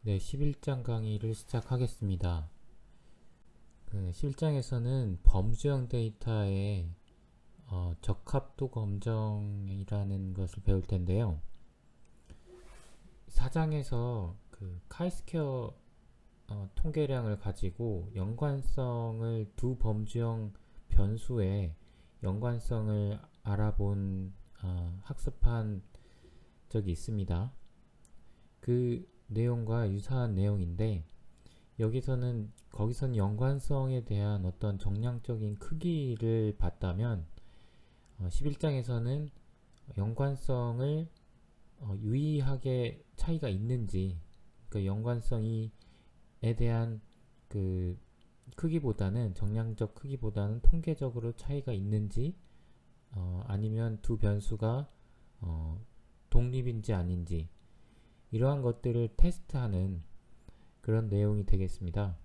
네, 11장 강의를 시작하겠습니다. 11장에서는 범주형 데이터의 적합도 검정이라는 것을 배울 텐데요. 4장에서 그 카이스퀘어 통계량을 가지고 연관성을 두 범주형 변수의 연관성을 알아본 학습한 적이 있습니다. 그 내용과 유사한 내용인데 거기서는 연관성에 대한 어떤 정량적인 크기를 봤다면 11장에서는 연관성을 유의하게 차이가 있는지, 그 연관성에 대한 그 크기보다는 정량적 크기보다는 통계적으로 차이가 있는지, 아니면 두 변수가 독립인지 아닌지, 이러한 것들을 테스트하는 그런 내용이 되겠습니다.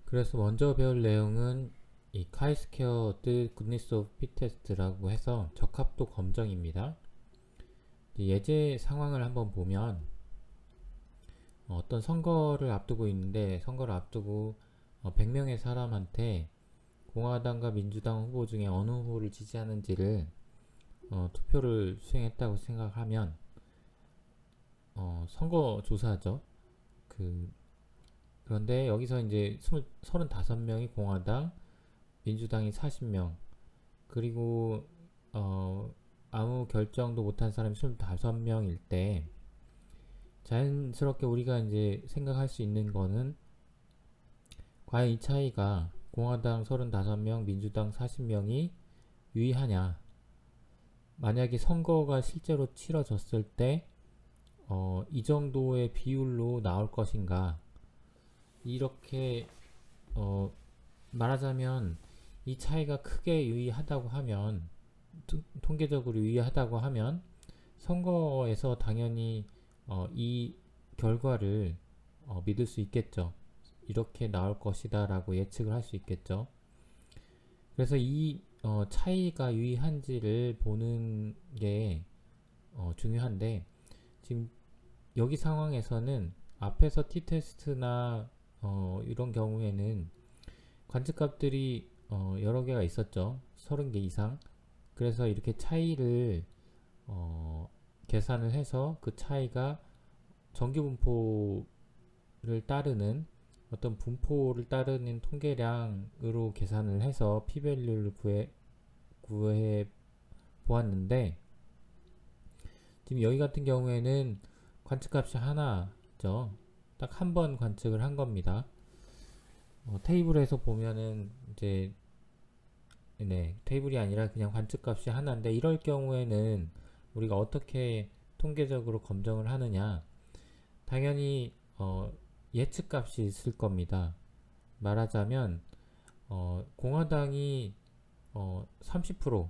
그래서 먼저 배울 내용은 이 카이스퀘어 뜻 goodness of fit test라고 해서 적합도 검정입니다. 예제 상황을 한번 보면 어떤 선거를 앞두고 있는데, 선거를 앞두고 100명의 사람한테 공화당과 민주당 후보 중에 어느 후보를 지지하는지를 투표를 수행했다고 생각하면 선거조사죠. 그런데 여기서 이제 35명이 공화당, 민주당이 40명, 그리고 아무 결정도 못한 사람이 25명일 때 자연스럽게 우리가 이제 생각할 수 있는 거는, 과연 이 차이가 공화당 35명, 민주당 40명이 유의하냐, 만약에 선거가 실제로 치러졌을 때 이 정도의 비율로 나올 것인가, 이렇게 말하자면 이 차이가 크게 유의하다고 하면, 통계적으로 유의하다고 하면 선거에서 당연히 이 결과를 믿을 수 있겠죠. 이렇게 나올 것이다 라고 예측을 할 수 있겠죠. 그래서 이 차이가 유의한지를 보는 게 중요한데, 지금 여기 상황에서는 앞에서 t-테스트나 이런 경우에는 관측값들이 여러 개가 있었죠. 30개 이상. 그래서 이렇게 차이를 계산을 해서 그 차이가 정규분포를 따르는 어떤 분포를 따르는 통계량으로 계산을 해서 p-밸류를 구해 보았는데, 지금 여기 같은 경우에는 관측값이 하나죠. 딱 한 번 관측을 한 겁니다. 테이블에서 보면은 이제 테이블이 아니라 그냥 관측값이 하나인데, 이럴 경우에는 우리가 어떻게 통계적으로 검정을 하느냐, 당연히 예측값이 있을 겁니다. 말하자면 공화당이 30%,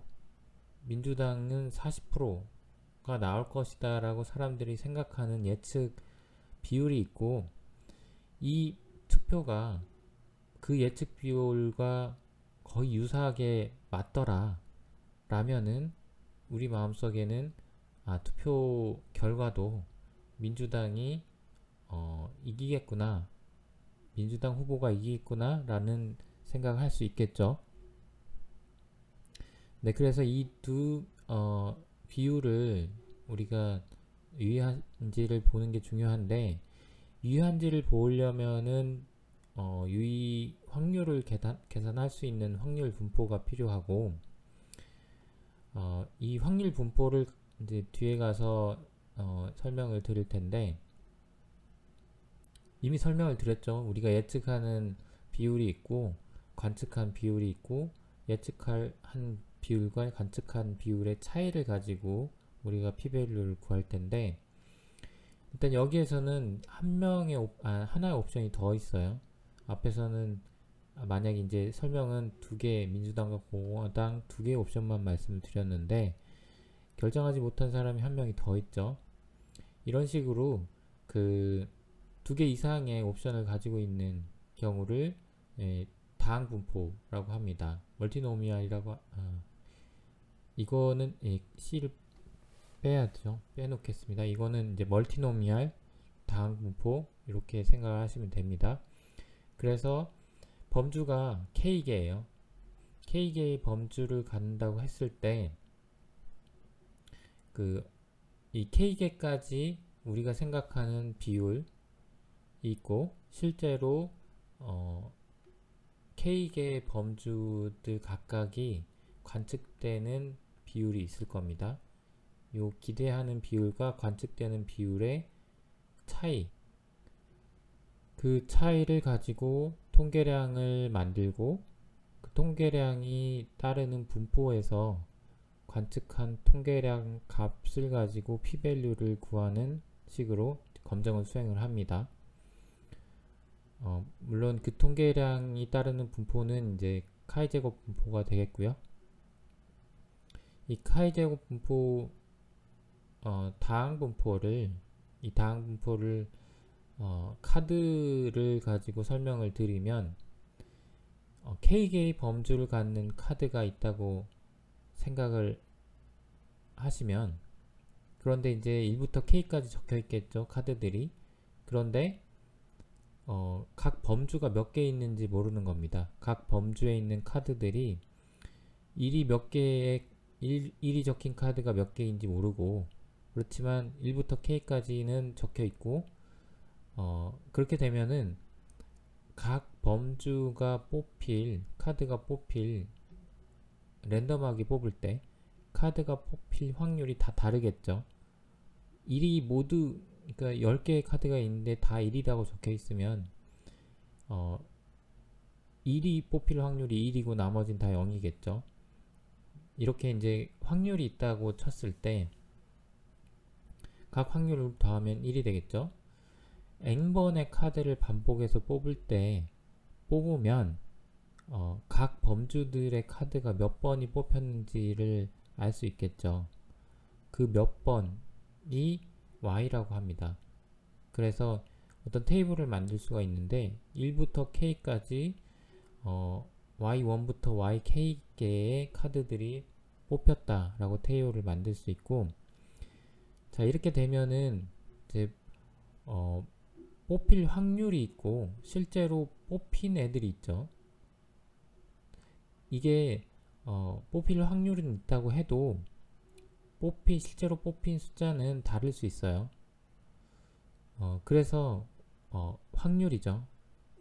민주당은 40%가 나올 것이다 라고 사람들이 생각하는 예측 비율이 있고, 이 투표가 그 예측 비율과 거의 유사하게 맞더라 라면은 우리 마음속에는 투표 결과도 민주당이 이기겠구나, 민주당 후보가 이기겠구나 라는 생각을 할 수 있겠죠. 네, 그래서 이 두 비율을 우리가 유의한지를 보는 게 중요한데, 유의한지를 보려면은 유의 확률을 계산할 수 있는 확률 분포가 필요하고, 이 확률 분포를 이제 뒤에 가서 설명을 드릴 텐데, 이미 설명을 드렸죠. 우리가 예측하는 비율이 있고 관측한 비율이 있고, 예측한 비율과 관측한 비율의 차이를 가지고 우리가 p-밸류를 구할 텐데, 일단 여기에서는 하나의 옵션이 더 있어요. 앞에서는 만약에 이제 설명은 두 개, 민주당과 공화당 두 개의 옵션만 말씀을 드렸는데, 결정하지 못한 사람이 한 명이 더 있죠. 이런 식으로 그 두 개 이상의 옵션을 가지고 있는 경우를 다항 분포라고 합니다. 멀티노미알이라고 이거는 C를 빼야죠. 빼놓겠습니다. 이거는 이제 멀티노미알 다항분포 이렇게 생각을 하시면 됩니다. 그래서 범주가 K개예요. K개의 범주를 갖는다고 했을 때 이 K개까지 우리가 생각하는 비율이 있고 실제로 K개의 범주들 각각이 관측되는 비율이 있을 겁니다. 요 기대하는 비율과 관측되는 비율의 차이, 그 차이를 가지고 통계량을 만들고 그 통계량이 따르는 분포에서 관측한 통계량 값을 가지고 p-value를 구하는 식으로 검정을 수행을 합니다. 물론 그 통계량이 따르는 분포는 이제 카이제곱 분포가 되겠고요. 이 카이제곱 분포 다항분포를 카드를 가지고 설명을 드리면 K개의 범주를 갖는 카드가 있다고 생각을 하시면, 그런데 이제 1부터 K까지 적혀 있겠죠, 카드들이. 그런데 각 범주가 몇 개 있는지 모르는 겁니다. 각 범주에 있는 카드들이 일이 적힌 카드가 몇 개인지 모르고, 그렇지만 1부터 K까지는 적혀 있고, 그렇게 되면은 각 범주가 카드가 뽑힐, 랜덤하게 뽑을 때 카드가 뽑힐 확률이 다 다르겠죠. 그러니까 10개의 카드가 있는데 다 1이라고 적혀 있으면 1이 뽑힐 확률이 1이고 나머진 다 0이겠죠. 이렇게 이제 확률이 있다고 쳤을 때 각 확률을 더하면 1이 되겠죠. n번의 카드를 반복해서 뽑으면 각 범주들의 카드가 몇 번이 뽑혔는지를 알 수 있겠죠. 그 몇 번이 y라고 합니다. 그래서 어떤 테이블을 만들 수가 있는데 1부터 k까지 y1부터 yk개의 카드들이 뽑혔다라고 테이블을 만들 수 있고, 자, 이렇게 되면은 이제 뽑힐 확률이 있고 실제로 뽑힌 애들이 있죠. 이게 뽑힐 확률은 있다고 해도 실제로 뽑힌 숫자는 다를 수 있어요. 그래서 확률이죠.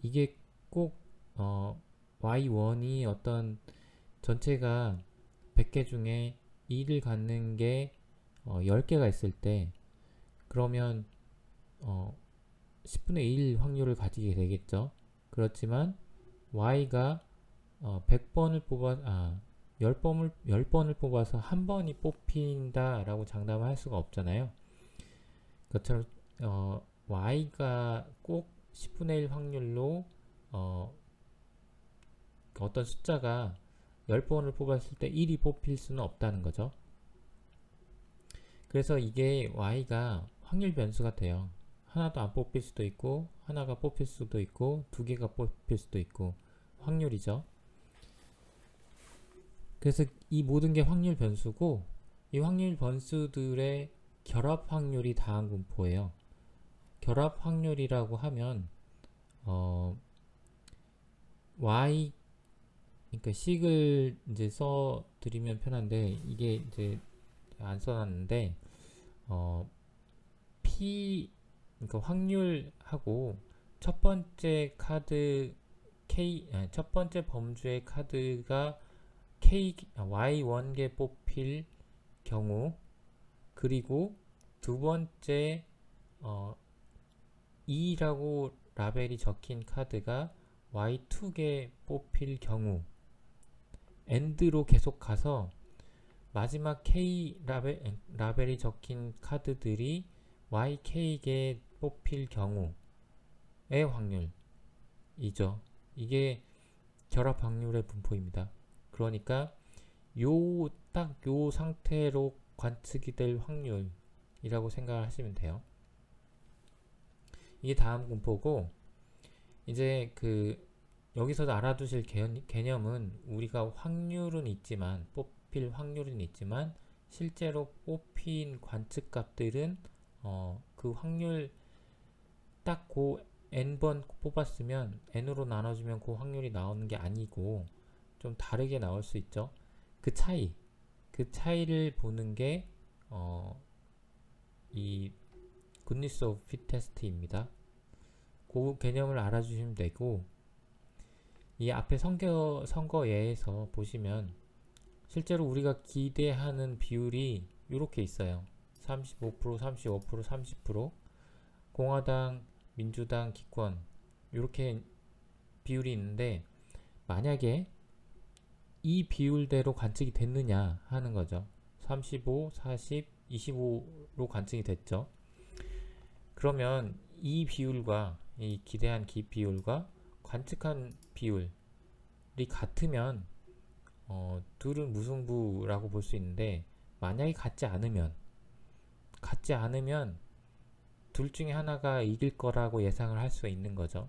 이게 꼭 y1이 어떤 전체가 100개 중에 2를 갖는 게 10개가 있을 때, 그러면 10분의 1 확률을 가지게 되겠죠. 그렇지만 y가 10번을 10번을 뽑아서 한 번이 뽑힌다 라고 장담을 할 수가 없잖아요. 그것처럼 y가 꼭 10분의 1 확률로 어떤 숫자가 10번을 뽑았을 때 1이 뽑힐 수는 없다는 거죠. 그래서 이게 y가 확률 변수가 돼요. 하나도 안 뽑힐 수도 있고 하나가 뽑힐 수도 있고 두 개가 뽑힐 수도 있고, 확률이죠. 그래서 이 모든 게 확률 변수고, 이 확률 변수들의 결합 확률이 다항분포예요. 결합 확률이라고 하면 y, 그러니까 식을 이제 써 드리면 편한데 이게 이제 안 써놨는데 그러니까 확률하고 첫 번째 범주의 카드가 y1개 뽑힐 경우, 그리고 두 번째 2라고 라벨이 적힌 카드가 y2개 뽑힐 경우, AND로 계속 가서 마지막 K 라벨이 적힌 카드들이 YK개 뽑힐 경우의 확률이죠. 이게 결합 확률의 분포입니다. 그러니까 딱 요 상태로 관측이 될 확률이라고 생각을 하시면 돼요. 이게 다음 분포고, 이제 여기서도 알아두실 개념은 우리가 확률은 있지만, 뽑힐 확률은 있지만 실제로 뽑힌 관측값들은 그 확률 딱 그 n번 뽑았으면 n으로 나눠주면 그 확률이 나오는 게 아니고 좀 다르게 나올 수 있죠. 그 차이를 보는 게 이 goodness of fit test입니다. 그 개념을 알아주시면 되고, 이 앞에 선거 예에서 보시면 실제로 우리가 기대하는 비율이 이렇게 있어요. 35%, 35%, 30%, 공화당, 민주당, 기권 이렇게 비율이 있는데, 만약에 이 비율대로 관측이 됐느냐 하는 거죠. 35, 40, 25로 관측이 됐죠. 그러면 이 비율과 이 기대한 비율과 관측한 비율이 같으면 둘은 무승부라고 볼 수 있는데, 만약에 같지 않으면 둘 중에 하나가 이길 거라고 예상을 할 수 있는 거죠.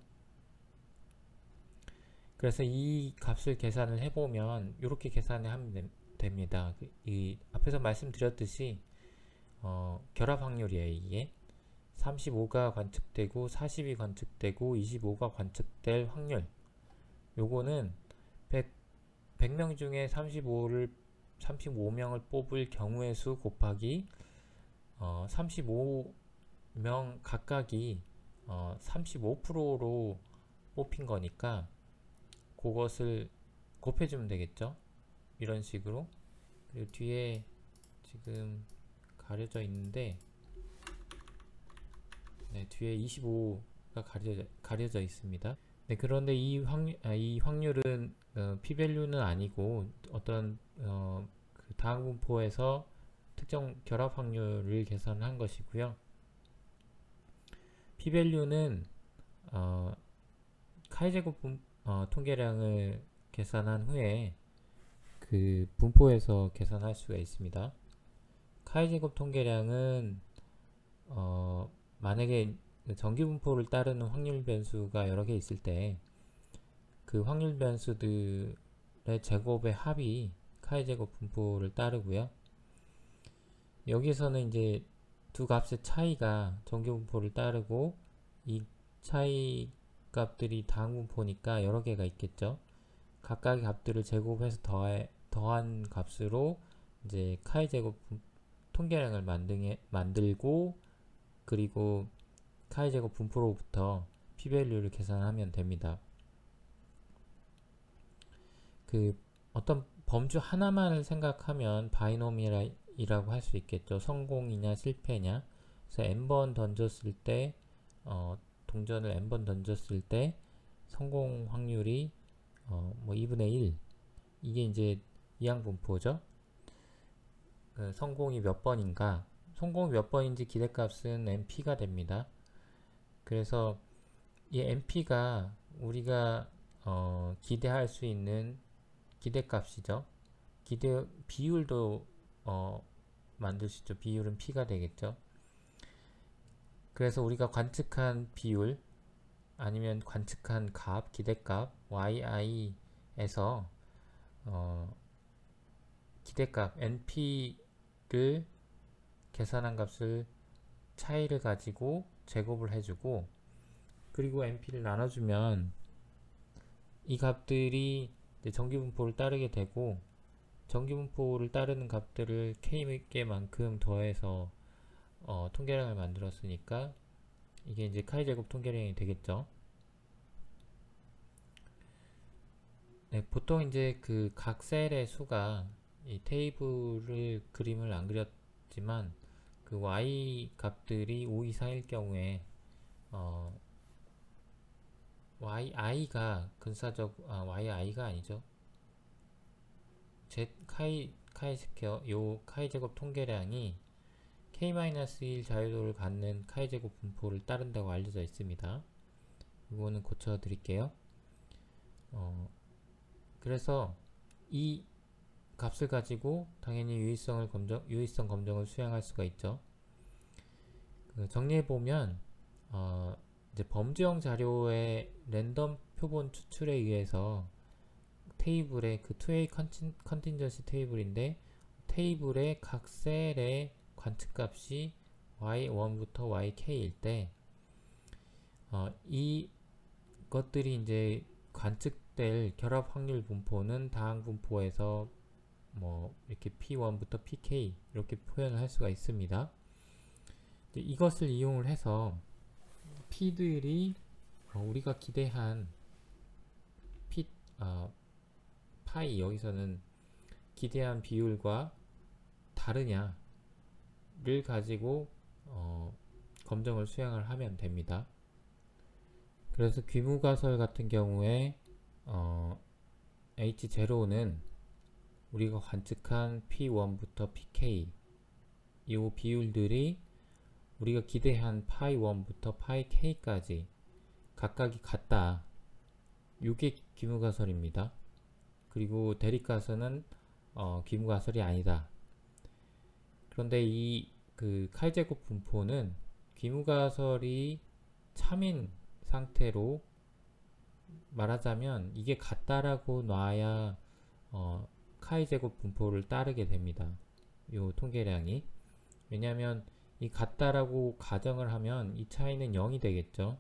그래서 이 값을 계산을 해보면 이렇게 계산을 하면 됩니다. 이 앞에서 말씀드렸듯이 결합 확률이에요. 이게 35가 관측되고 40이 관측되고 25가 관측될 확률, 요거는 100명 중에 35명을 뽑을 경우의 수 곱하기 35명 각각이 35%로 뽑힌 거니까 그것을 곱해주면 되겠죠. 이런 식으로. 그리고 뒤에 지금 가려져 있는데, 네, 뒤에 25가 가려져 있습니다. 네, 그런데 이 확률은 p-value는 아니고 어떤 그 다항 분포에서 특정 결합 확률을 계산한 것이고요. p-value는 카이제곱 통계량을 계산한 후에 그 분포에서 계산할 수가 있습니다. 카이제곱 통계량은 만약에 정기 분포를 따르는 확률 변수가 여러 개 있을 때 그 확률 변수들의 제곱의 합이 카이제곱 분포를 따르고요. 여기서는 이제 두 값의 차이가 정기 분포를 따르고, 이 차이 값들이 다항 분포니까 여러 개가 있겠죠. 각각의 값들을 제곱해서 더한 값으로 이제 카이제곱 통계량을 만들고, 그리고 카이제곱 분포로부터 p-value를 계산하면 됩니다. 그 어떤 범주 하나만을 생각하면 바이노미이라고 할 수 있겠죠. 성공이냐 실패냐. 그래서 n번 던졌을 때 동전을 n번 던졌을 때 성공 확률이 뭐 2분의 1, 이게 이제 이항 분포죠. 성공이 몇 번인가, 성공이 몇 번인지 기대값은 np가 됩니다. 그래서 이 np가 우리가 기대할 수 있는 기대값이죠. 비율도 만들 수 있죠. 비율은 p가 되겠죠. 그래서 우리가 관측한 비율 아니면 관측한 값, 기대값 yi에서 기대값 np를 계산한 값을 차이를 가지고 제곱을 해주고, 그리고 np를 나눠주면 이 값들이 정기분포를 따르게 되고, 정기분포를 따르는 값들을 k개만큼 더해서 통계량을 만들었으니까 이게 이제 카이제곱 통계량이 되겠죠. 네, 보통 이제 그 각 셀의 수가, 이 테이블을 그림을 안 그렸지만 그 y 값들이 5 이상일 경우에 yi가 yi가 아니죠. 카이스퀘어, 요 카이제곱 통계량이 k-1 자유도를 갖는 카이제곱 분포를 따른다고 알려져 있습니다. 이거는 고쳐 드릴게요. 그래서 이 값을 가지고 당연히 유의성 검정을 수행할 수가 있죠. 정리해보면 이제 범주형 자료의 랜덤 표본 추출에 의해서 테이블의 그 2A 컨틴전시 테이블인데, 테이블의 각 셀의 관측값이 y1부터 yk일 때 이 것들이 이제 관측될 결합 확률 분포는 다항 분포에서 뭐 이렇게 P1부터 PK 이렇게 표현을 할 수가 있습니다. 이것을 이용을 해서 P들이 우리가 기대한 P, 파이 여기서는 기대한 비율과 다르냐를 가지고 검정을 수행을 하면 됩니다. 그래서 귀무가설 같은 경우에 H0는 우리가 관측한 P1부터 PK 이 비율들이 우리가 기대한 파이 1부터 파이 K까지 각각이 같다. 이게 귀무가설입니다. 그리고 대립가설은 귀무가설이 아니다. 그런데 이 카이제곱 분포는 귀무가설이 참인 상태로 말하자면 이게 같다라고 놔야 카이제곱 분포를 따르게 됩니다. 요 통계량이. 왜냐하면 이 같다라고 가정을 하면 이 차이는 0이 되겠죠.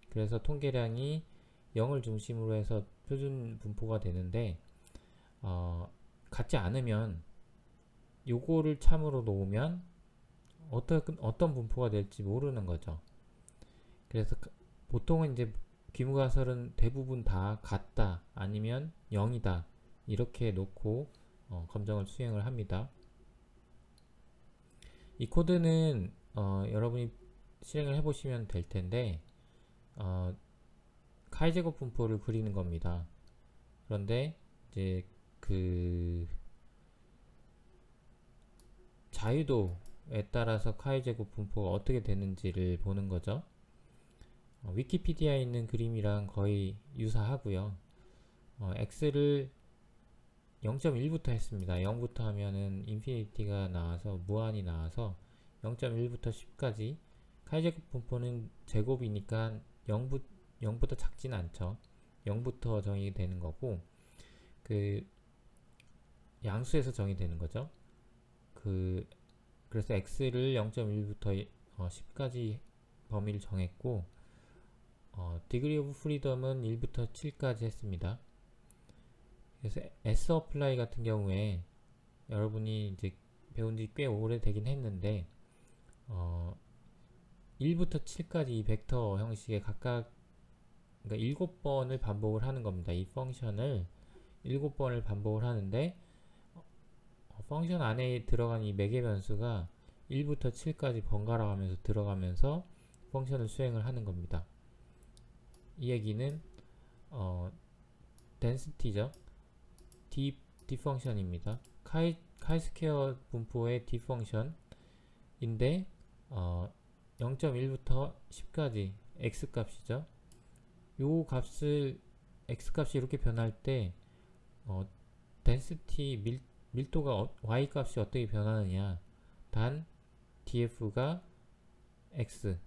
그래서 통계량이 0을 중심으로 해서 표준 분포가 되는데 같지 않으면 요거를 참으로 놓으면 어떤 분포가 될지 모르는 거죠. 그래서 보통은 이제 귀무가설은 대부분 다 같다 아니면 0이다 이렇게 놓고 검정을 수행을 합니다. 이 코드는 여러분이 실행을 해보시면 될 텐데 카이제곱 분포를 그리는 겁니다. 그런데 이제 자유도에 따라서 카이제곱 분포가 어떻게 되는지를 보는 거죠. 위키피디아에 있는 그림이랑 거의 유사하고요. x를 0.1부터 했습니다. 0부터 하면은 인피니티가 나와서 무한이 나와서 0.1부터 10까지 카이제곱 분포는 제곱이니까 0부터 작진 않죠. 0부터 정의되는 거고 양수에서 정의되는 거죠. 그래서 x를 0.1부터 10까지 범위를 정했고 degree of freedom은 1부터 7까지 했습니다. 그래서 sapply 같은 경우에 여러분이 이제 배운 지 꽤 오래되긴 했는데 1부터 7까지 이 벡터 형식의 각각 그러니까 7번을 반복을 하는 겁니다. 이 펑션을 7번을 반복을 하는데 펑션 안에 들어간 이 매개 변수가 1부터 7까지 번갈아 가면서 들어가면서 펑션을 수행을 하는 겁니다. 이 얘기는 density죠. D 펑션입니다. 카이스퀘어 분포의 D 펑션인데 0.1부터 10까지 x 값이죠. 요 값을 x 값이 이렇게 변할 때 density 밀도가 y 값이 어떻게 변하느냐 단 df가 x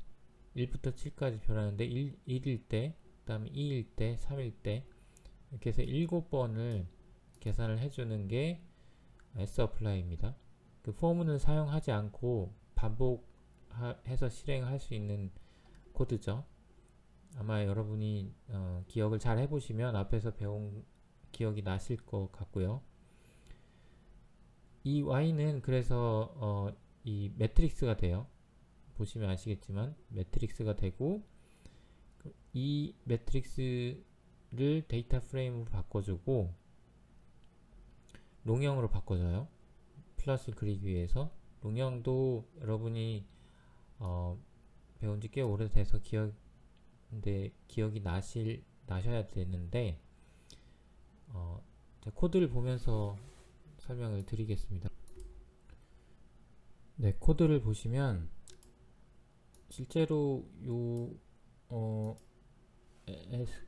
1부터 7까지 변하는데 1일 때 그 다음에 2일 때 3일 때 이렇게 해서 7번을 계산을 해주는 게 sapply입니다. 그 포문을 사용하지 않고 반복해서 실행할 수 있는 코드죠. 아마 여러분이 기억을 잘 해보시면 앞에서 배운 기억이 나실 것 같고요. 이 y는 그래서 이 매트릭스가 돼요. 보시면 아시겠지만 매트릭스가 되고 이 매트릭스를 데이터 프레임으로 바꿔주고 롱형으로 바꿔줘요. 플러스를 그리기 위해서. 롱형도 여러분이 배운 지 꽤 오래돼서 기억이 나셔야 되는데 자, 코드를 보면서 설명을 드리겠습니다. 네, 코드를 보시면 실제로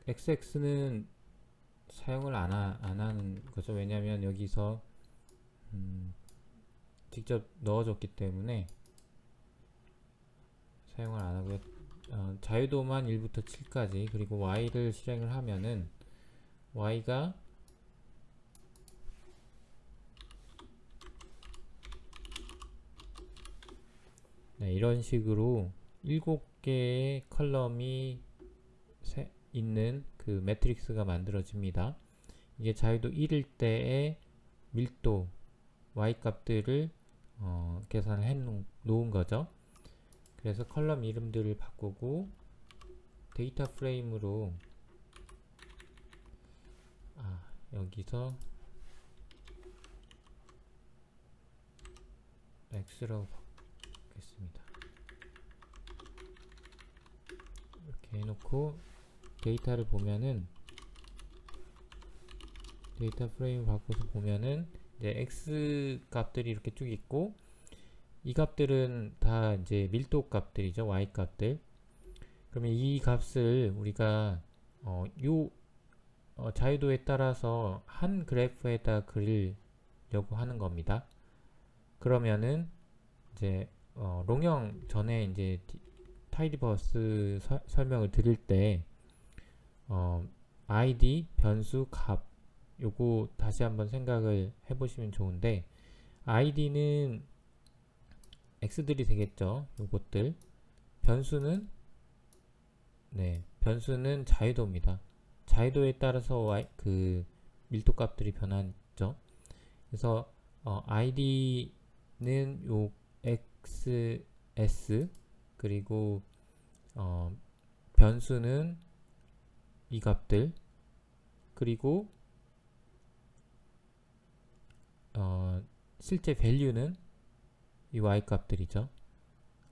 XX는 사용을 안 하는 거죠. 왜냐하면 여기서 직접 넣어줬기 때문에 사용을 안 하고요. 자유도만 1부터 7까지 그리고 y를 실행을 하면은 y가 네, 이런 식으로 7개의 컬럼이 있는 그 매트릭스가 만들어집니다. 이게 자유도 1일 때의 밀도 y 값들을 계산을 해 놓은 거죠. 그래서 컬럼 이름들을 바꾸고 데이터 프레임으로 여기서 x라고 바꾸겠습니다. 이렇게 해놓고 데이터를 보면은 데이터 프레임 바꿔서 보면은 이제 x 값들이 이렇게 쭉 있고 이 값들은 다 이제 밀도 값들이죠. y 값들. 그러면 이 값을 우리가 자유도에 따라서 한 그래프에다 그리려고 하는 겁니다. 그러면은 이제 롱형 전에 이제 타이디버스 설명을 드릴 때 id 변수 값 요거 다시 한번 생각을 해보시면 좋은데 id는 x들이 되겠죠. 요것들 변수는 변수는 자유도입니다. 자유도에 따라서 그 밀도 값들이 변하죠. 그래서 id는 요 xs 그리고 변수는 이 값들 그리고 실제 value는 이 y 값들이죠.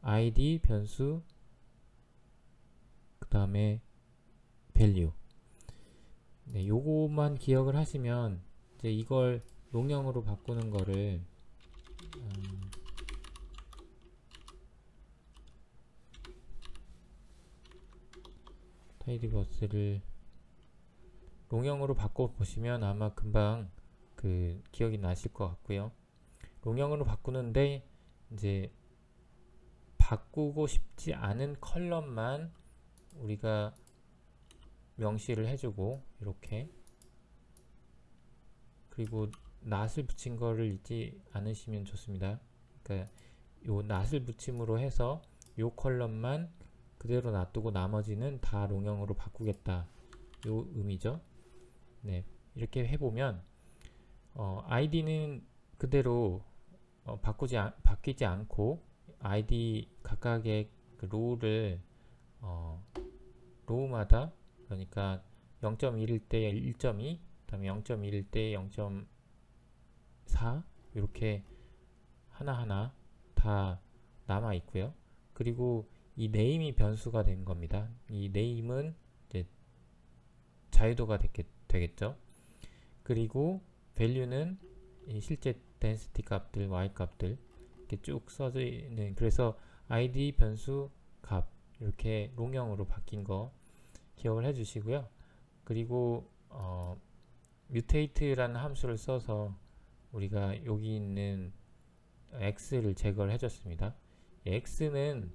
id 변수 그 다음에 value. 요거만 기억을 하시면 이제 이걸 롱형으로 바꾸는 거를 타이디버스를 롱형으로 바꿔 보시면 아마 금방 그 기억이 나실 것 같고요. 롱형으로 바꾸는데 이제 바꾸고 싶지 않은 컬럼만 우리가 명시를 해주고 이렇게 그리고 낫을 붙인 거를 잊지 않으시면 좋습니다. 그러니까 요 낫을 붙임으로 해서 요 컬럼만 그대로 놔두고 나머지는 다 롱형으로 바꾸겠다 요 의미죠. 이렇게 해보면 id는 그대로 바뀌지 않고 id 각각의 그 로우를 로우마다 그러니까 0.1일 때 1.2 그다음에 0.1일 때 0.4 이렇게 하나하나 다 남아 있고요. 그리고 이 네임이 변수가 된 겁니다. 이 네임은 이제 자유도가 되겠죠. 그리고 value는 이 실제 density 값들, y 값들 이렇게 쭉 써져 있는 그래서 id 변수 값 이렇게 롱형으로 바뀐 거 기억을 해주시고요. 그리고 mutate라는 함수를 써서 우리가 여기 있는 x를 제거를 해줬습니다. x는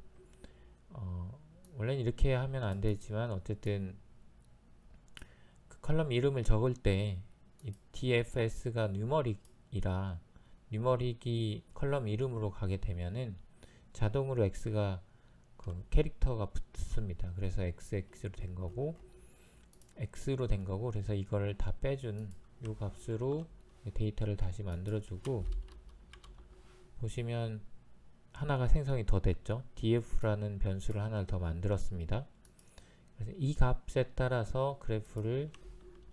원래는 이렇게 하면 안 되지만 어쨌든 그 컬럼 이름을 적을 때 이 dfs가 뉴머릭이라 뉴머릭이 컬럼 이름으로 가게 되면은 자동으로 x가 그 캐릭터가 붙습니다. 그래서 xx로 된 거고 x로 된 거고 그래서 이걸 다 빼준 요 값으로 데이터를 다시 만들어주고 보시면 하나가 생성이 더 됐죠. df라는 변수를 하나 더 만들었습니다. 그래서 이 값에 따라서 그래프를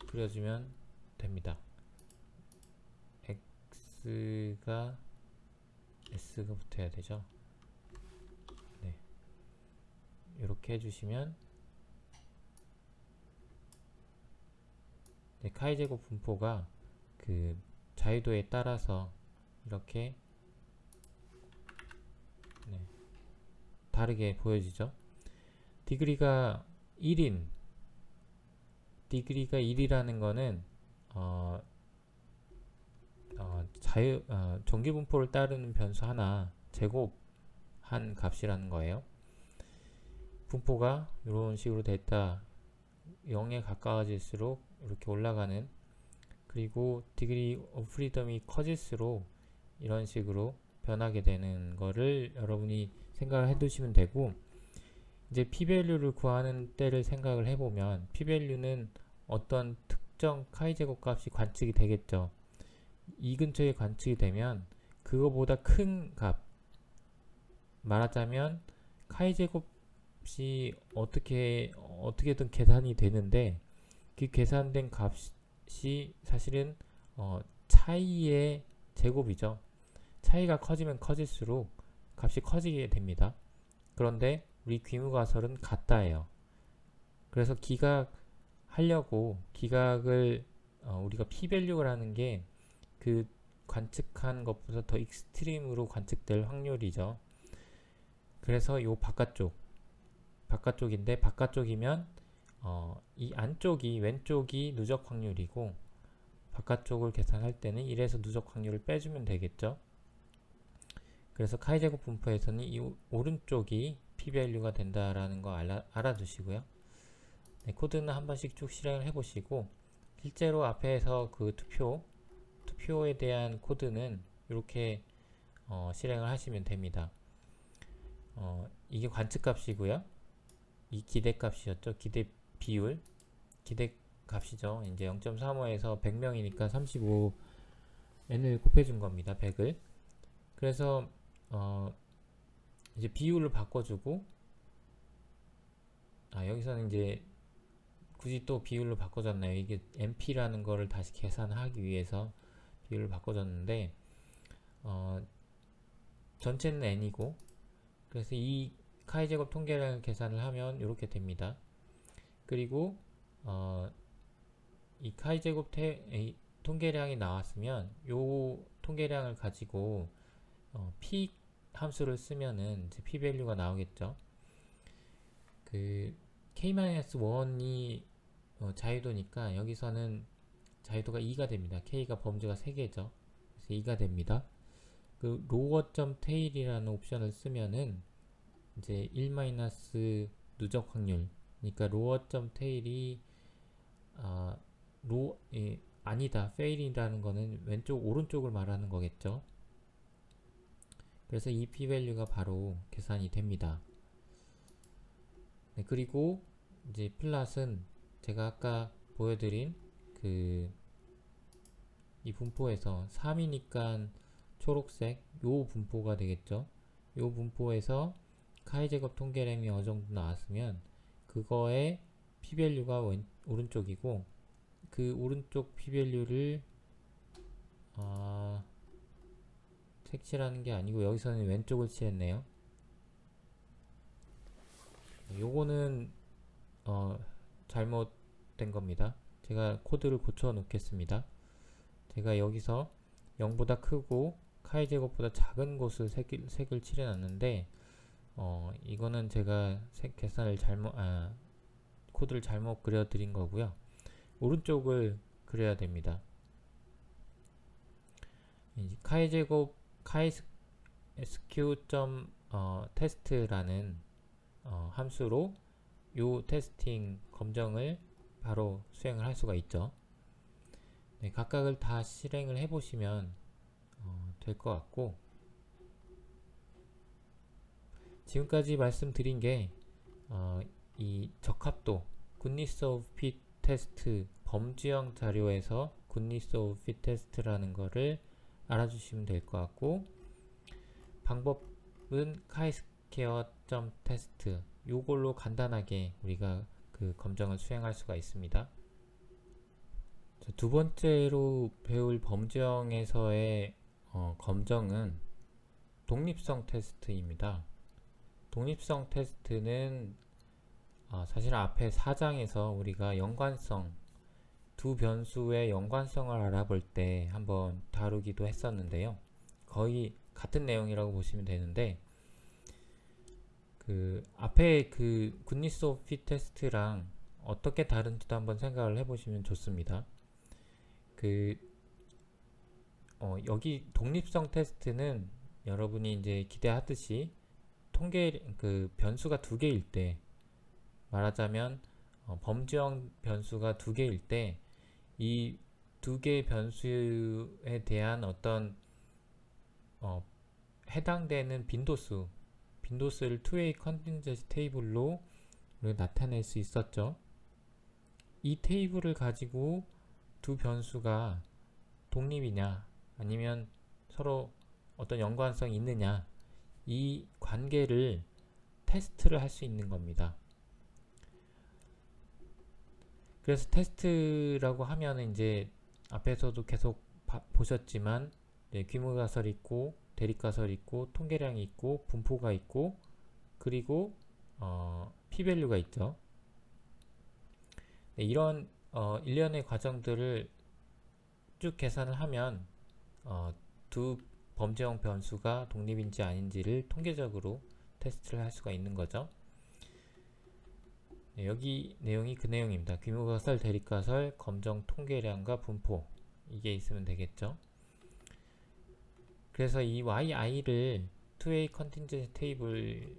그려주면 됩니다. x가 s가 붙어야 되죠. 이렇게 해주시면 카이제곱 분포가 그 자유도에 따라서 이렇게 다르게 보여지죠. 디그리가 1이라는 거는 정기 분포를 따르는 변수 하나 제곱한 값이라는 거예요. 분포가 이런 식으로 됐다. 0에 가까워질수록 이렇게 올라가는 그리고 디그리 오브 프리덤이 커질수록 이런 식으로 변하게 되는 거를 여러분이 생각을 해 두시면 되고 이제 p-value를 구하는 때를 생각을 해보면 p-value는 어떤 특정 카이제곱 값이 관측이 되겠죠. 이 근처에 관측이 되면 그거보다 큰 값, 말하자면 카이제곱이 어떻게든 계산이 되는데 그 계산된 값이 사실은 차이의 제곱이죠. 차이가 커지면 커질수록 값이 커지게 됩니다. 그런데 우리 귀무가설은 같다예요. 그래서 기각하려고 기각을 우리가 p-value라는 게 그 관측한 것보다 더 익스트림으로 관측될 확률이죠. 그래서 요 바깥쪽인데 바깥쪽이면 이 안쪽이 왼쪽이 누적 확률이고 바깥쪽을 계산할 때는 1에서 누적 확률을 빼주면 되겠죠. 그래서 카이제곱 분포에서는 이 오른쪽이 p-value가 된다라는 거 알아두시고요. 네, 코드는 한 번씩 쭉 실행을 해보시고 실제로 앞에서 그 투표에 대한 코드는 이렇게 실행을 하시면 됩니다. 이게 관측값이고요. 이 기대값이었죠. 기대 비율, 기대값이죠. 이제 0.35에서 100명이니까 35n을 곱해준 겁니다. 100을. 그래서 이제 비율을 바꿔주고 여기서는 이제 굳이 또 비율로 바꿔줬나요? 이게 MP라는 거를 다시 계산하기 위해서 비율을 바꿔줬는데 전체는 n이고 그래서 이 카이제곱 통계량을 계산을 하면 이렇게 됩니다. 그리고 이 카이제곱 통계량이 나왔으면 요 통계량을 가지고 p 함수를 쓰면은 이제 p-value가 나오겠죠. 그 k-1이 자유도니까 여기서는 자유도가 2가 됩니다. k가 범주가 3개죠. 그래서 2가 됩니다. 그 lower.tail이라는 옵션을 쓰면은 이제 1 누적 확률, 그러니까 lower.tail이 아니다, fail이라는 거는 왼쪽 오른쪽을 말하는 거겠죠. 그래서 이 p-value가 바로 계산이 됩니다. 네, 그리고 이제 플랫은 제가 아까 보여드린 이 분포에서 3이니까 초록색 요 분포가 되겠죠. 요 분포에서 카이제곱 통계량이 어느 정도 나왔으면 그거의 p-value가 오른쪽이고 그 오른쪽 p-value를 색칠하는 게 아니고 여기서는 왼쪽을 칠했네요. 요거는 잘못된 겁니다. 제가 코드를 고쳐 놓겠습니다. 제가 여기서 0보다 크고 카이제곱보다 작은 곳을 색을 칠해 놨는데 이거는 제가 계산을 코드를 잘못 그려 드린 거고요. 오른쪽을 그려야 됩니다. 카이제곱 sq.test라는 함수로 요 테스팅 검정을 바로 수행을 할 수가 있죠. 네, 각각을 다 실행을 해보시면 될 것 같고 지금까지 말씀드린 게 이 적합도 goodness of fit 테스트 범주형 자료에서 goodness of fit 테스트라는 거를 알아주시면 될 것 같고 방법은 chi-square.test 요걸로 간단하게 우리가 그 검정을 수행할 수가 있습니다. 두 번째로 배울 범주형에서의 검정은 독립성 테스트입니다. 독립성 테스트는 사실 앞에 4장에서 우리가 연관성, 두 변수의 연관성을 알아볼 때 한번 다루기도 했었는데요. 거의 같은 내용이라고 보시면 되는데 그 앞에 그 goodness of fit 테스트랑 어떻게 다른지도 한번 생각을 해보시면 좋습니다. 여기 독립성 테스트는 여러분이 이제 기대하듯이 변수가 두 개일 때 말하자면 범주형 변수가 두 개일 때 이 두 개의 변수에 대한 어떤 해당되는 빈도수를 투웨이 컨틴전시 테이블로 우리가 나타낼 수 있었죠. 이 테이블을 가지고 두 변수가 독립이냐 아니면 서로 어떤 연관성이 있느냐, 이 관계를 테스트를 할 수 있는 겁니다. 그래서 테스트라고 하면 이제 앞에서도 계속 보셨지만 귀무가설 있고 대립가설 있고 통계량이 있고 분포가 있고 그리고 p-밸류가 있죠. 이런 일련의 과정들을 쭉 계산을 하면 두 범죄형 변수가 독립인지 아닌지를 통계적으로 테스트를 할 수가 있는 거죠. 여기 내용이 그 내용입니다. 귀무가설, 대립가설, 검정 통계량과 분포, 이게 있으면 되겠죠. 그래서 이 yi를 투웨이 컨틴전시 테이블,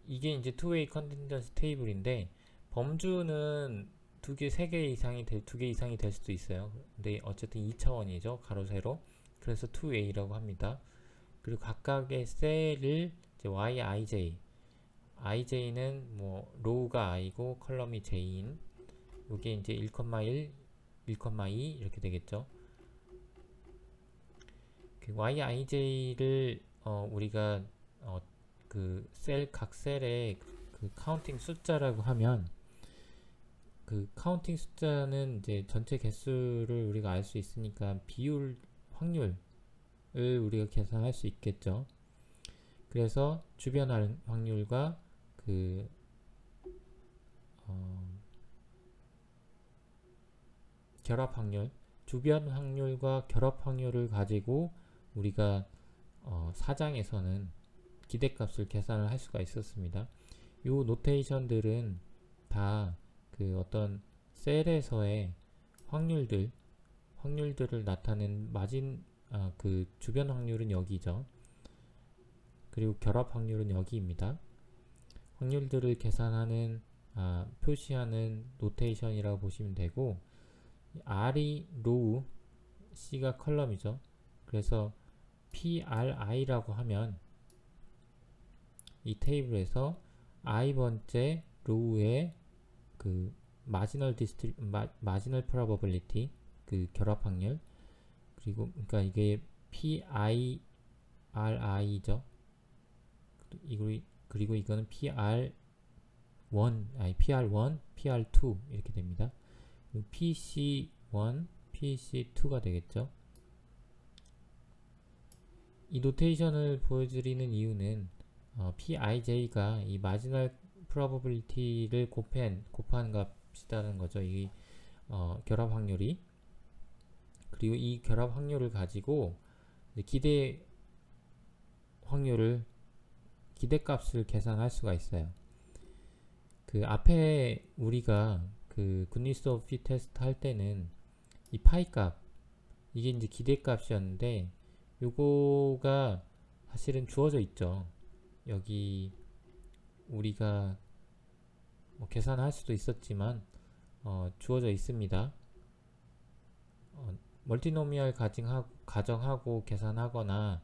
이게 이제 투웨이 컨틴전시 테이블인데 범주는 두 개, 세 개 이상이 두 개 이상이 될 수도 있어요. 근데 어쨌든 2차원이죠. 가로 세로. 그래서 투웨이라고 합니다. 그리고 각각의 셀을 이제 yij, ij는 뭐 로우가 i고 컬럼이 j인, 요게 이제 1,1, 1,2 이렇게 되겠죠. 그 yij를 우리가 그 각 셀의 그 카운팅 숫자라고 하면, 그 카운팅 숫자는 이제 전체 개수를 우리가 알 수 있으니까 비율, 확률을 우리가 계산할 수 있겠죠. 그래서 주변 확률과 그 결합 확률, 주변 확률과 결합 확률을 가지고 우리가 4장에서는 기대값을 계산을 할 수가 있었습니다. 이 노테이션들은 다 그 어떤 셀에서의 확률들을 나타낸 그 주변 확률은 여기죠. 그리고 결합 확률은 여기입니다. 확률들을 계산하는, 표시하는 노테이션이라고 보시면 되고, R이 로우, C가 컬럼이죠. 그래서 PRI라고 하면 이 테이블에서 i번째 로우의 그 마지널 프로버빌리티, 그 결합 확률, 그리고 그러니까 이게 PIRI죠. 그리고 이거는 PR1, PR2 이렇게 됩니다. PC1, PC2가 되겠죠. 이 노테이션을 보여드리는 이유는 PIJ가 이 마지널 프로버빌리티를 곱한 값이라는 거죠. 이 결합 확률이. 그리고 이 결합 확률을 가지고 기대 값을 계산할 수가 있어요. 그 앞에 우리가 그 굿니스 오브 핏 테스트 할 때는 이 파이 값, 이게 이제 기대 값이었는데 요거가 사실은 주어져 있죠. 여기 우리가 뭐 계산할 수도 있었지만 주어져 있습니다. 멀티노미얼 가정하고 계산하거나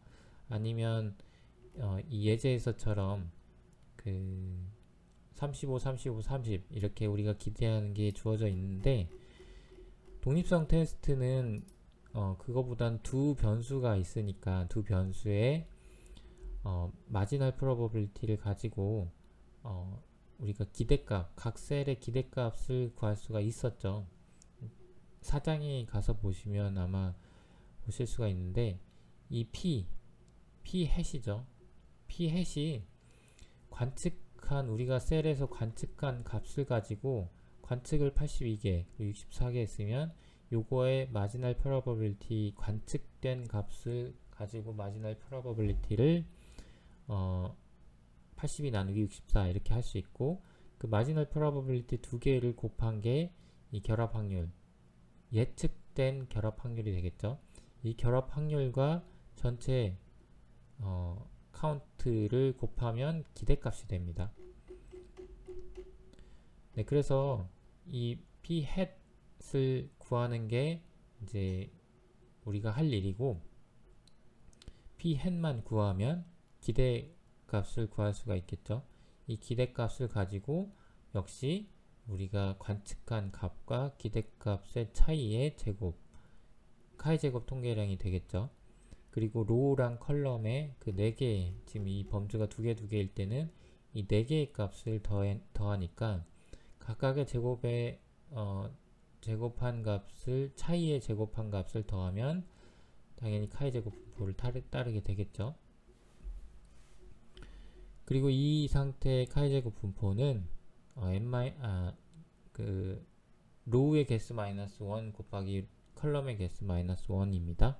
아니면 이 예제에서처럼 그 35, 35, 30 이렇게 우리가 기대하는 게 주어져 있는데, 독립성 테스트는 그거보단 두 변수가 있으니까 두 변수의 마지널 프로버빌리티를 가지고 우리가 기대값, 각 셀의 기대값을 구할 수가 있었죠. 사장에 가서 보시면 아마 보실 수가 있는데, 이 P 해시죠. P 해시 우리가 셀에서 관측한 값을 가지고 관측을 82개, 64개 했으면 요거의 마지널 프로버빌리티, 관측된 값을 가지고 마지널 프로버빌리티를 82 나누기 64 이렇게 할 수 있고, 그 마지널 프로버빌리티 두 개를 곱한 게 이 결합 확률, 예측된 결합 확률이 되겠죠. 이 결합 확률과 전체 카운트를 곱하면 기대값이 됩니다. 네, 그래서 이 p 햇을 구하는 게 이제 우리가 할 일이고, p 햇만 구하면 기대 기대값을 구할 수가 있겠죠. 이 기대값을 가지고 역시 우리가 관측한 값과 기대값의 차이의 제곱, 카이 제곱 통계량이 되겠죠. 그리고 로우랑 컬럼의 그 4개, 지금 이 범주가 2개일 때는 이 4개의 값을 더하니까 각각의 제곱의 제곱한 값을 차이의 제곱한 값을 더하면 당연히 카이 제곱 분포를 따르게 되겠죠. 그리고 이 상태의 카이 제곱 분포는 로우의 개수 마이너스 1 곱하기 컬럼의 개수 마이너스 1입니다.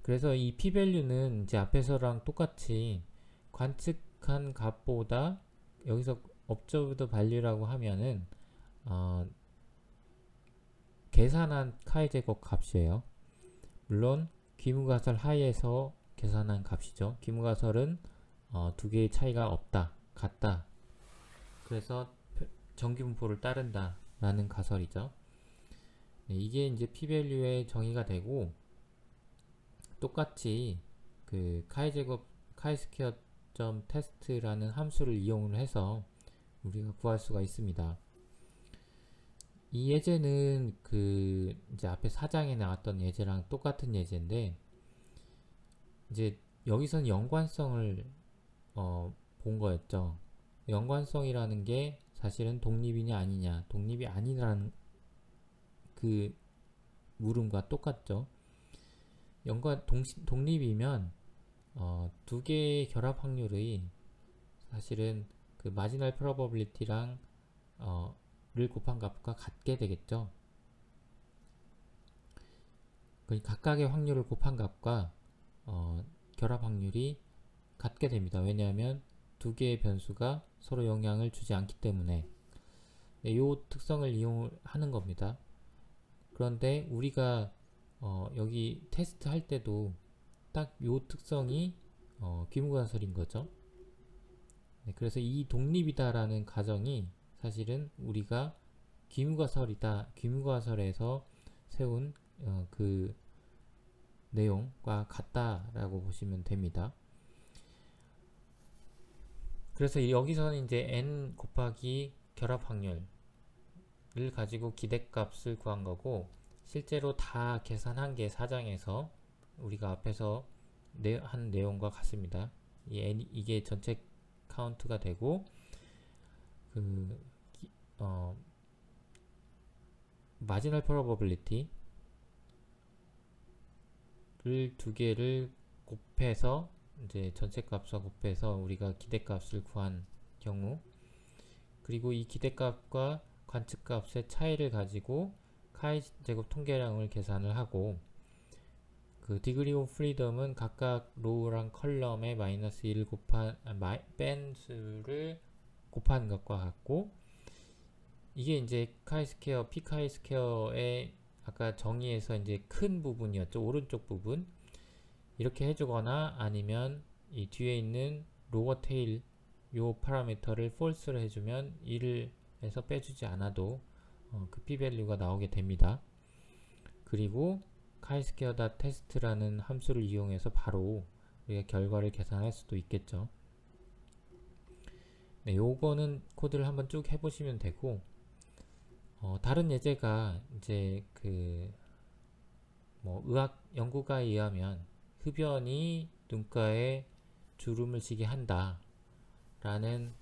그래서 이 p-value는 이제 앞에서랑 똑같이 관측한 값보다 여기서 observed value라고 하면은 계산한 카이 제곱 값이에요. 물론 귀무가설 하에서 계산한 값이죠. 귀무가설은 2개의 차이가 없다, 같다. 그래서 정기분포를 따른다 라는 가설이죠. 이게 이제 p-value의 정의가 되고, 똑같이 그 카이제곱 카이스퀘어 점 테스트라는 함수를 이용을 해서 우리가 구할 수가 있습니다. 이 예제는 이제 앞에 4장에 나왔던 예제랑 똑같은 예제인데, 이제 여기서는 연관성을 본 거였죠. 연관성이라는 게 사실은 독립이냐 아니냐, 독립이 아니라는 그 물음과 똑같죠. 독립이면 2개의 결합 확률의 사실은 그 마지널 프로버빌리티랑 를 곱한 값과 같게 되겠죠. 각각의 확률을 곱한 값과 결합 확률이 같게 됩니다. 왜냐하면 2개의 변수가 서로 영향을 주지 않기 때문에. 이 특성을 이용하는 겁니다. 그런데 우리가 여기 테스트 할 때도 딱 이 특성이 귀무가설인 거죠. 그래서 이 독립이다라는 가정이 사실은 우리가 귀무가설에서 세운 그 내용과 같다라고 보시면 됩니다. 그래서 여기서는 이제 n 곱하기 결합 확률을 가지고 기대값을 구한 거고, 실제로 다 계산한 게 4장에서 우리가 앞에서 한 내용과 같습니다. 이게 전체 카운트가 되고, 마지널 프로버빌리티를 2개를 곱해서 이제 전체 값과 곱해서 우리가 기대값을 구한 경우, 그리고 이 기대값과 관측값의 차이를 가지고 카이 제곱 통계량을 계산을 하고, 디그리 오브 프리덤은 각각 로우랑 컬럼의 마이너스 1을 뺀 수를 곱한 것과 같고, 이게 이제 카이스퀘어, p 카이스퀘어의 아까 정의에서 이제 큰 부분이었죠. 오른쪽 부분. 이렇게 해주거나 아니면 이 뒤에 있는 로워 테일 요 파라미터를 false를 해주면 1을 해서 빼주지 않아도 그 p-value가 나오게 됩니다. 그리고 카이스퀘어 테스트라는 함수를 이용해서 바로 우리가 결과를 계산할 수도 있겠죠. 요거는 코드를 한번 쭉 해보시면 되고, 다른 예제가 이제 의학 연구가에 의하면 흡연이 눈가에 주름을 지게 한다 라는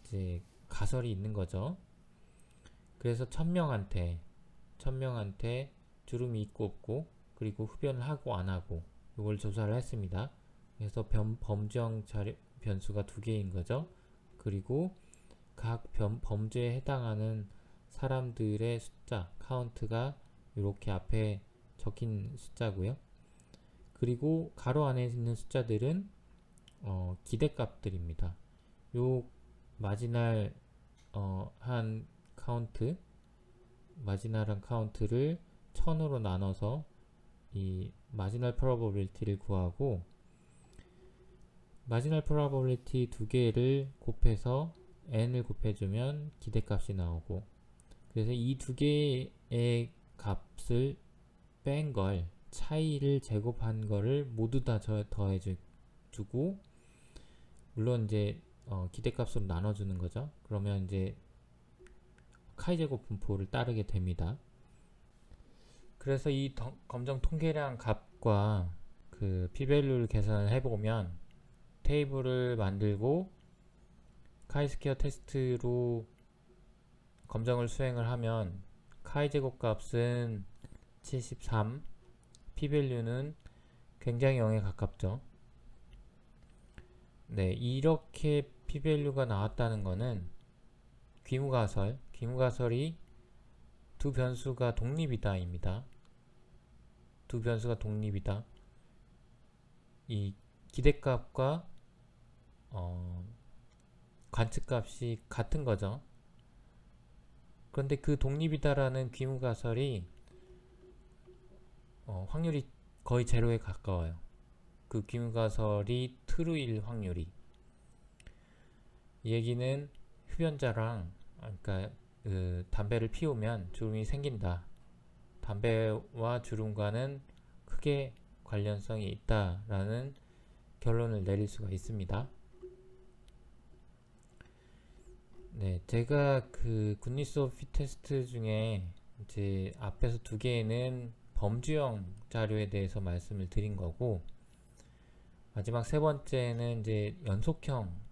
이제 가설이 있는 거죠. 그래서 1000명한테 주름이 있고 없고, 그리고 흡연을 하고 안 하고 이걸 조사를 했습니다. 그래서 범주형 변수가 2개인 거죠. 그리고 각 범주에 해당하는 사람들의 숫자, 카운트가 이렇게 앞에 적힌 숫자고요. 그리고 가로 안에 있는 숫자들은 기대값들입니다. 요 마지널 한 카운트를 1000으로 나눠서 이 마지널 프로버빌리티를 구하고, 마지널 프로버빌리티 2개를 곱해서 n을 곱해주면 기대값이 나오고, 그래서 이 2개의 값을 뺀 걸 차이를 제곱한 거를 모두 다 더해 주고, 물론 이제 기대값으로 나눠주는 거죠. 그러면 이제 카이제곱 분포를 따르게 됩니다. 그래서 이 검정 통계량 값과 그 p-value를 계산을 해보면 테이블을 만들고 카이스퀘어 테스트로 검정을 수행을 하면 카이제곱 값은 73, p-value는 굉장히 0에 가깝죠. 네, 이렇게 p-value가 나왔다는 거는 귀무가설이 두 변수가 독립이다 입니다. 두 변수가 독립이다. 이 기대값과 관측값이 같은 거죠. 그런데 그 독립이다라는 귀무가설이 확률이 거의 제로에 가까워요. 그 귀무가설이 true일 확률이. 이 얘기는 흡연자랑, 그러니까 담배를 피우면 주름이 생긴다. 담배와 주름과는 크게 관련성이 있다라는 결론을 내릴 수가 있습니다. 네, 제가 그 굿니스 오브 핏 테스트 중에 이제 앞에서 두 개는 범주형 자료에 대해서 말씀을 드린 거고, 마지막 세 번째는 이제 연속형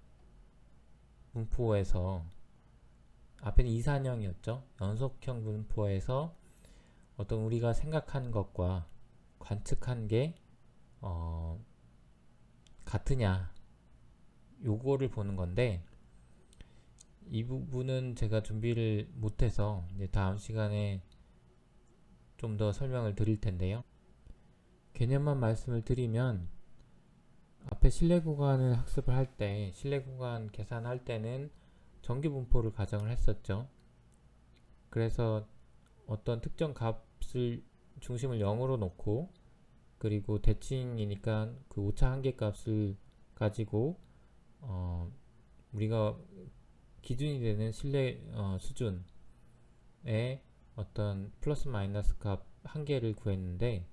분포에서, 앞에는 이산형이었죠. 연속형 분포에서 어떤 우리가 생각한 것과 관측한 게 같으냐, 요거를 보는 건데, 이 부분은 제가 준비를 못해서 이제 다음 시간에 좀 더 설명을 드릴 텐데요. 개념만 말씀을 드리면, 앞에 실내 구간을 학습을 할 때, 실내 구간 계산할 때는 정규 분포를 가정을 했었죠. 그래서 어떤 특정 값을 중심을 0으로 놓고, 그리고 대칭이니까 그 오차 한계 값을 가지고 우리가 기준이 되는 실내 수준의 어떤 플러스 마이너스 값 한 개를 구했는데,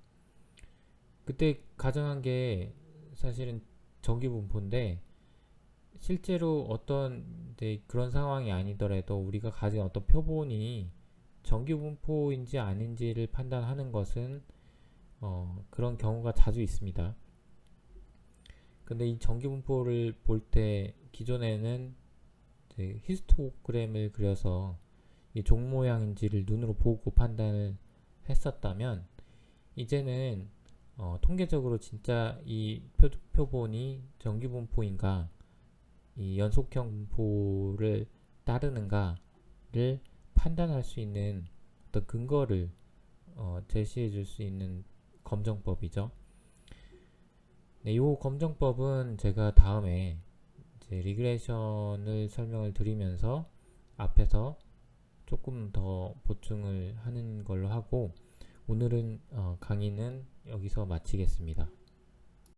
그때 가정한 게 사실은 정규 분포인데, 실제로 어떤 그런 상황이 아니더라도 우리가 가진 어떤 표본이 정규 분포인지 아닌지를 판단하는 것은 그런 경우가 자주 있습니다. 근데 이 정규 분포를 볼 때 기존에는 히스토그램을 그려서 이 종 모양인지를 눈으로 보고 판단을 했었다면, 이제는 통계적으로 진짜 이 표본이 정규 분포인가, 이 연속형 분포를 따르는가를 판단할 수 있는 어떤 근거를 제시해 줄 수 있는 검정법이죠. 네, 이 검정법은 제가 다음에 이제 리그레이션을 설명을 드리면서 앞에서 조금 더 보충을 하는 걸로 하고, 오늘은 강의는 여기서 마치겠습니다.